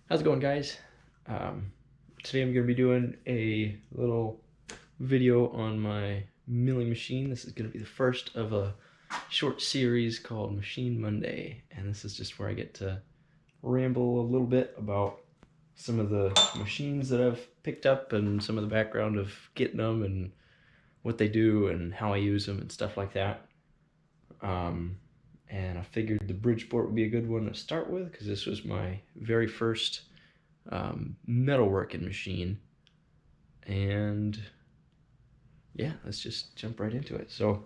How's it going, guys? Today I'm going to be doing a little video on my milling machine. This is going to be the first of a short series called Machine Monday, and this is just where I get to ramble a little bit about some of the machines that I've picked up and some of the background of getting them and what they do and how I use them and stuff like that. And I figured the Bridgeport would be a good one to start with because this was my very first metalworking machine. And yeah, let's just jump right into it. So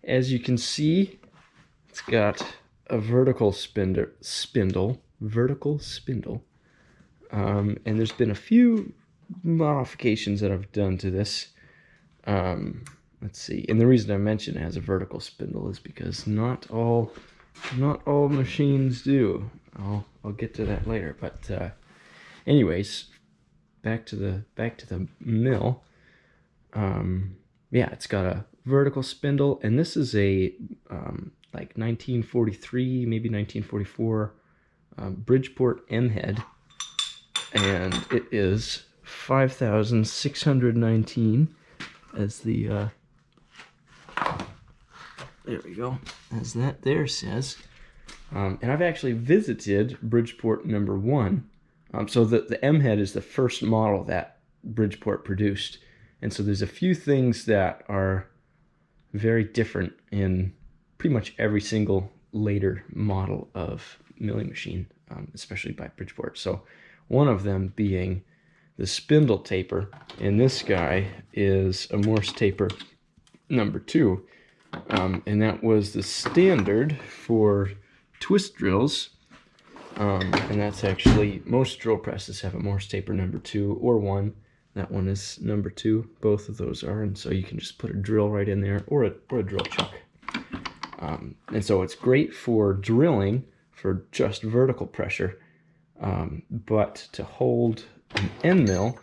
as you can see, it's got a vertical spindle, and there's been a few modifications that I've done to this. Let's see, and the reason I mention it has a vertical spindle is because not all machines do. I'll get to that later, but anyways, back to the mill. Yeah, it's got a vertical spindle, and this is a like 1943, maybe 1944 Bridgeport M head, and it is 5,619 as the there we go, as that there says. And I've actually visited Bridgeport number 1. So the M head is the first model that Bridgeport produced. And so there's a few things that are very different in pretty much every single later model of milling machine, especially by Bridgeport. So one of them being the spindle taper. And this guy is a Morse taper number 2. And that was the standard for twist drills. And that's actually, most drill presses have a Morse taper number 2 or 1. That one is number 2. Both of those are, and so you can just put a drill right in there, or a drill chuck. And so it's great for drilling for just vertical pressure, but to hold an end mill,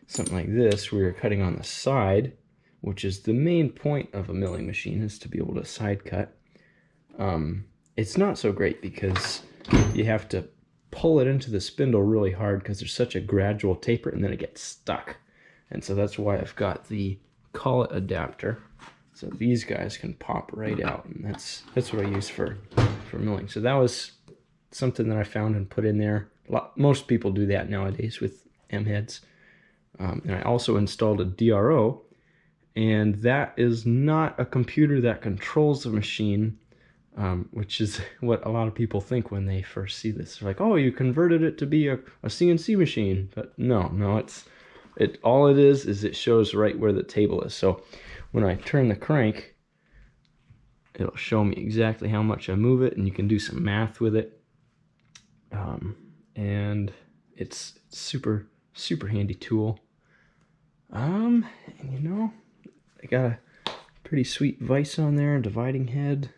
something like this, where you're cutting on the side, which is the main point of a milling machine, is to be able to side cut. It's not so great because you have to pull it into the spindle really hard because there's such a gradual taper, and then it gets stuck. And so that's why I've got the collet adapter. So these guys can pop right out, and that's what I use for milling. So that was something that I found and put in there. Most people do that nowadays with M heads. And I also installed a DRO, and that is not a computer that controls the machine, which is what a lot of people think when they first see this. They're like, oh, you converted it to be a CNC machine. But no, all it is it shows right where the table is. So when I turn the crank, it'll show me exactly how much I move it, and you can do some math with it. And it's super handy tool. And you know, I got a pretty sweet vise on there, a dividing head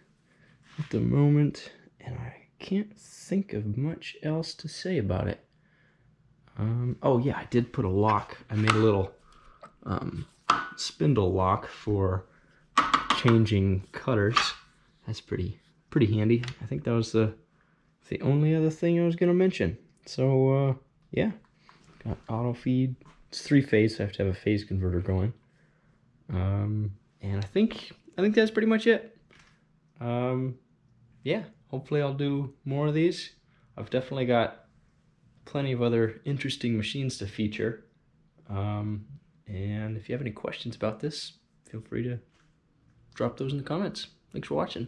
at the moment, and I can't think of much else to say about it. Oh yeah, I did put a lock. I made a little spindle lock for changing cutters. That's pretty handy. I think that was the only other thing I was gonna mention. So yeah, got auto feed. It's 3-phase, so I have to have a phase converter going. And I think that's pretty much it. Yeah, hopefully I'll do more of these. I've definitely got plenty of other interesting machines to feature. And if you have any questions about this, feel free to drop those in the comments. Thanks for watching.